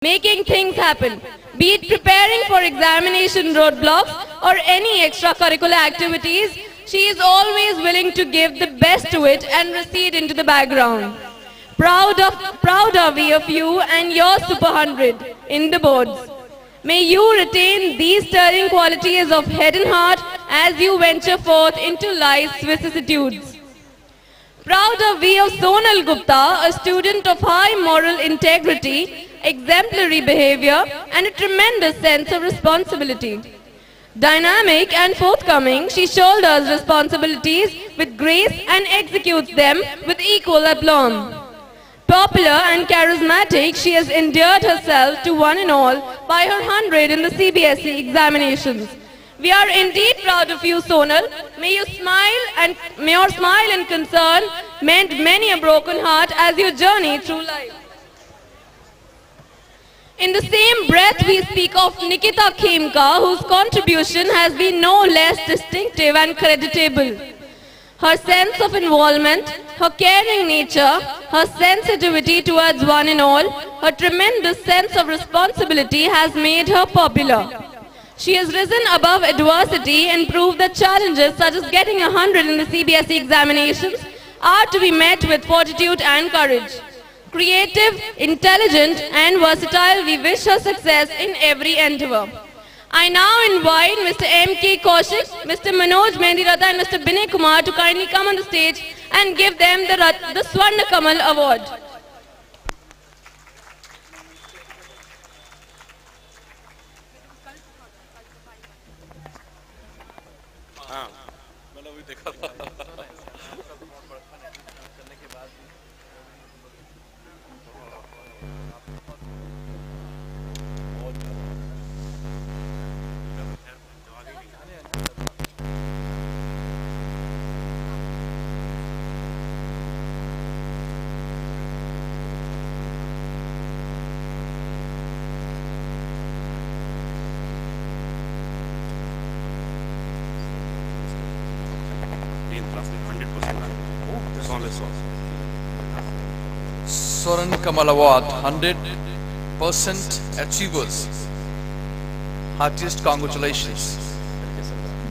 making things happen, be it preparing for examination roadblocks or any extracurricular activities. She is always willing to give the best to it and recede into the background. Proud are we of you and your Super 100 in the boards. May you retain these stirring qualities of head and heart as you venture forth into life's vicissitudes. Proud are we of Sonal Gupta, a student of high moral integrity, exemplary behavior, and a tremendous sense of responsibility. Dynamic and forthcoming, she shoulders responsibilities with grace and executes them with equal aplomb. Popular and charismatic, she has endeared herself to one and all by her 100 in the CBSE examinations. We are indeed proud of you, Sonal. May your smile and concern mend many a broken heart as you journey through life. In the same breath, we speak of Nikita Khemka, whose contribution has been no less distinctive and creditable. Her sense of involvement, her caring nature, her sensitivity towards one and all, her tremendous sense of responsibility has made her popular. She has risen above adversity and proved that challenges such as getting 100 in the CBSE examinations are to be met with fortitude and courage. Creative, intelligent and versatile, we wish her success in every endeavor. I now invite Mr. M.K. Kaushik, Mr. Manoj Mendiratha and Mr. Binay Kumar to kindly come on the stage and give them the Swarna Kamal Award. Swarna Kamal Award, 100% achievers. Heartiest congratulations.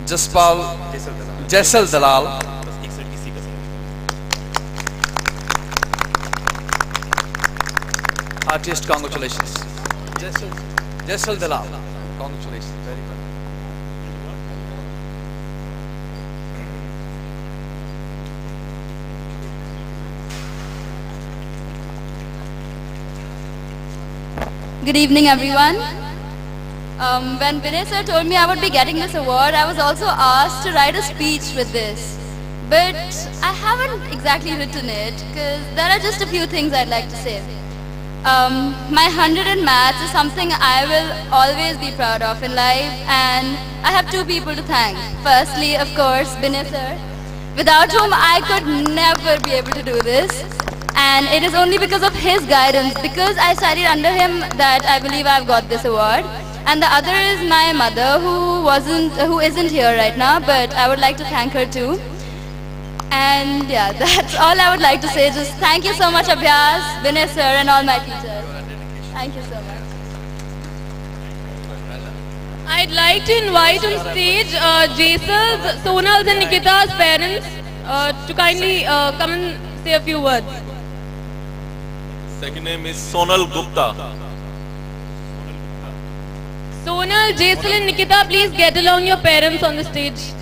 Jaisal Dalal. Heartiest congratulations. Jaisal Dalal. Congratulations. Very good. Good evening, everyone. When Binay sir told me I would be getting this award, I was also asked to write a speech with this. But I haven't exactly written it because there are just a few things I'd like to say. My 100 in maths is something I will always be proud of in life, and I have two people to thank. Firstly, of course, Binay sir, without whom I could never be able to do this. And it is only because of his guidance, because I studied under him, that I believe I've got this award. And the other is my mother, who isn't here right now, but I would like to thank her too. And yeah, that's all I would like to say. Just thank you so much, Abhyas, Binay sir, and all my teachers. Thank you so much. I'd like to invite on stage Jaisal's, Sonal's and Nikita's parents to kindly come and say a few words. Second name is Sonal Gupta. Sonal, Jaisal and Nikita, please get along your parents on the stage.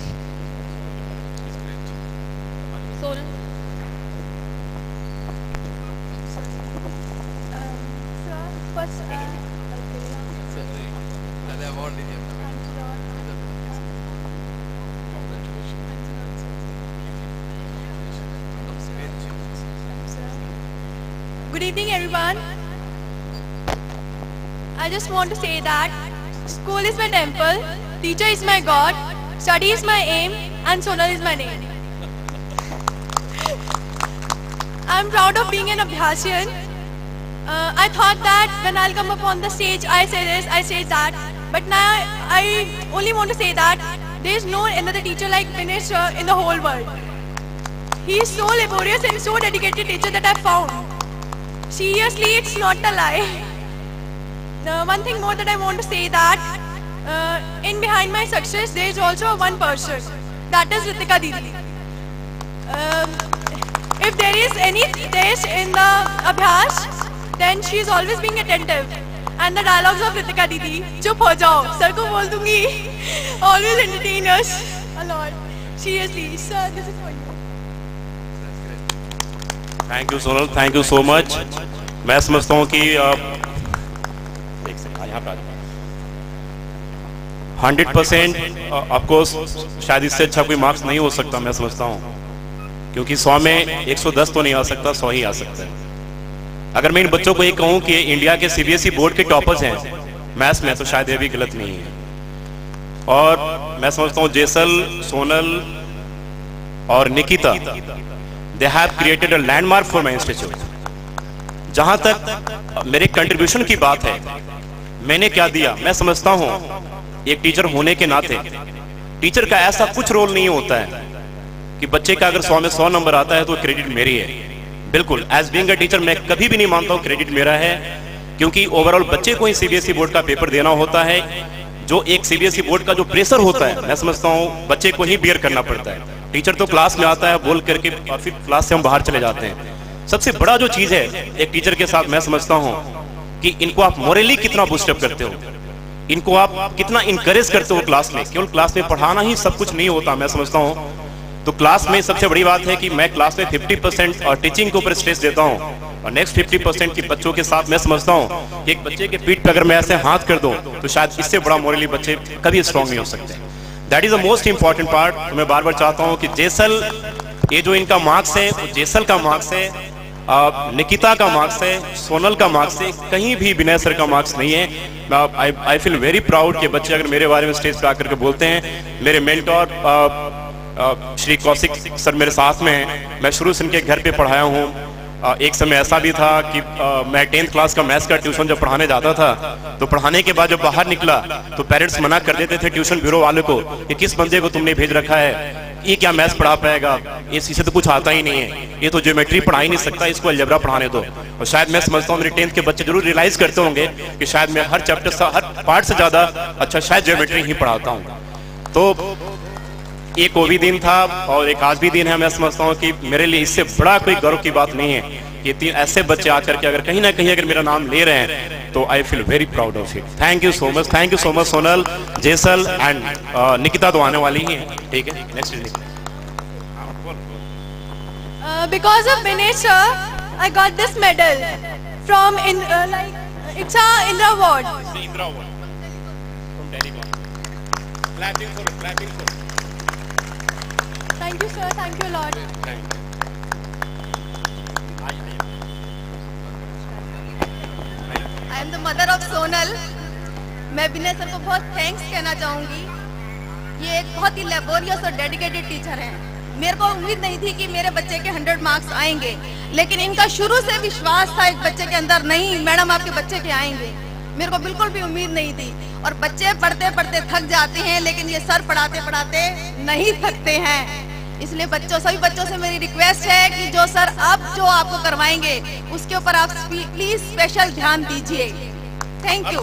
Sonal. Good evening, everyone. I just want to say that school is my temple, teacher is my God, study is my aim, and Sonal is my name. I'm proud of being an Abhyasian. I thought that when I'll come up on the stage, I say this, I say that. But now I only want to say that there is no another teacher like Binay sir in the whole world. He is so laborious and so dedicated teacher that I found. Seriously, it's not a lie. one thing more that I want to say that in behind my success there is also one person, that is Ritika Didi. If there is any test in the Abhyas, then she is always being attentive. And the dialogues of Ritika Didi, chup ho jao, sir ko bol dungi, always entertain us a lot. Seriously, sir, this is for you. Thank you Sonal, thank you so much. मैं समझता हूँ कि 100% of course शायद इससे अच्छा कोई marks नहीं हो सकता, मैं समझता हूँ, क्योंकि 100 में 110 तो नहीं आ सकता, 100 ही आ सकता है। अगर मैं इन बच्चों को ये कहूँ कि इंडिया के सीबीएसई बोर्ड के टॉपर्स हैं मैथ्स में, तो शायद ये भी गलत नहीं है। और मैं समझता हूँ जेसल, सोनल और Nikita, they have created a landmark for my institute. जहां तक मेरे कंट्रीब्यूशन की बात है, मैंने क्या दिया, मैं समझता हूं एक टीचर होने के नाते टीचर का ऐसा कुछ रोल नहीं होता है कि बच्चे का अगर 100 में 100 नंबर आता है तो क्रेडिट मेरी है। बिल्कुल, एज बीइंग अ टीचर मैं कभी भी नहीं मानता हूं क्रेडिट मेरा है, क्योंकि ओवरऑल बच्चे को ही सीबीएसई बोर्ड का पेपर देना होता है। जो एक सीबीएसई बोर्ड का जो प्रेशर होता है, मैं समझता हूं बच्चे को ही बियर करना पड़ता है। टीचर तो क्लास में आता है बोल करके और फिर क्लास से हम बाहर चले जाते हैं। सबसे बड़ा जो चीज है एक टीचर के साथ, मैं समझता हूं कि इनको आप मोरली कितना बूस्टअप करते हो, इनको आप कितना इंकरेज करते हो क्लास में। केवल क्लास में पढ़ाना ही सब कुछ नहीं होता, मैं समझता हूं। तो क्लास में सबसे बड़ी बात है कि मैं क्लास में 50% और टीचिंग के ऊपर स्ट्रेस देता हूं, और नेक्स्ट 50% की बच्चों के साथ मैं समझता हूं कि एक बच्चे के पीठ पे अगर मैं ऐसे हाथ कर दूं तो शायद इससे बड़ा मोरली बच्चे कभी स्ट्रांग नहीं हो सकते। That is the most important part. तो मैं बार बार चाहता हूं कि जेसल, ये जो इनका मार्क्स है वो जेसल का मार्क्स है, निकिता का मार्क्स है, सोनल का मार्क्स है, कहीं भी विनय सर का मार्क्स नहीं है। आई फील वेरी प्राउड कि बच्चे अगर मेरे बारे में स्टेज पे आकर के बोलते हैं। मेरे मेंटोर श्री कौशिक सर मेरे साथ में हैं, मैं शुरू से इनके घर पे पढ़ाया हूँ। एक समय ऐसा भी था कि मैं 10th क्लास का मैथ्स का ट्यूशन जब पढ़ाने जाता था, तो पढ़ाने के बाद जब बाहर निकला तो पेरेंट्स मना कर देते थे ट्यूशन ब्यूरो वाले को कि किस बंदे को तुमने भेज रखा है, ये क्या मैथ्स पढ़ा पाएगा, इसे तो कुछ आता ही नहीं है, ये तो ज्योमेट्री पढ़ा ही नहीं सकता, इसको अलजेब्रा पढ़ाने दो। और शायद मैं समझता हूँ मेरे 10th के बच्चे जरूर रियलाइज करते होंगे कि शायद मैं हर चैप्टर से, हर पार्ट से ज्यादा अच्छा शायद ज्योमेट्री ही पढ़ाता हूँ। तो एक वो भी दिन था और एक आज भी दिन है। मैं समझता हूँ कि मेरे लिए इससे बड़ा कोई गर्व की बात नहीं है कि 3 ऐसे बच्चे आकर के अगर कहीं ना कहीं अगर मेरा नाम ले रहे हैं तो I feel very proud of it. Thank you so much, thank you so much Sonal, Jesal and Nikita तो आने वाली ही है, ठीक है। Next is Because of Vinay sir, I got this medal from it's a Indra Award. Indra Award from Telecom. Clapping for. Thank you sir, thank you a lot. I am the mother of Sonal. मैं विनय sir को बहुत thanks कहना चाहूँगी। ये एक बहुत ही laborious और dedicated teacher हैं। मेरे को उम्मीद नहीं थी कि मेरे बच्चे के 100 मार्क्स आएंगे, लेकिन इनका शुरू से विश्वास था एक बच्चे के अंदर, नहीं मैडम आपके बच्चे के आएंगे। मेरे को बिल्कुल भी उम्मीद नहीं थी। और बच्चे पढ़ते पढ़ते थक जाते हैं, लेकिन ये सर पढ़ाते पढ़ाते नहीं थकते हैं। इसलिए सभी बच्चों से मेरी रिक्वेस्ट है कि जो सर अब जो आपको करवाएंगे उसके ऊपर आप प्लीज स्पेशल ध्यान दीजिए। Thank you.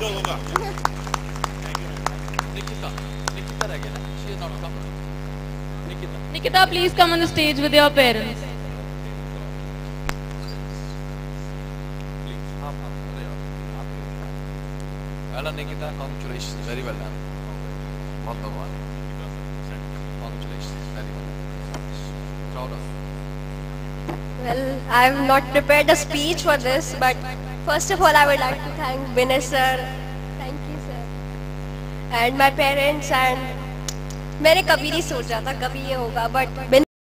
Nikita, please come on the stage with your parents. Well done, Nikita. Congratulations. Very well done. Congratulations. Very well done. Proud of. Well, I've not prepared a speech for this, but first of all, I would like to thank Vinay sir. Thank you, sir. And my parents and मैंने कभी नहीं सोचा था कभी ये होगा, but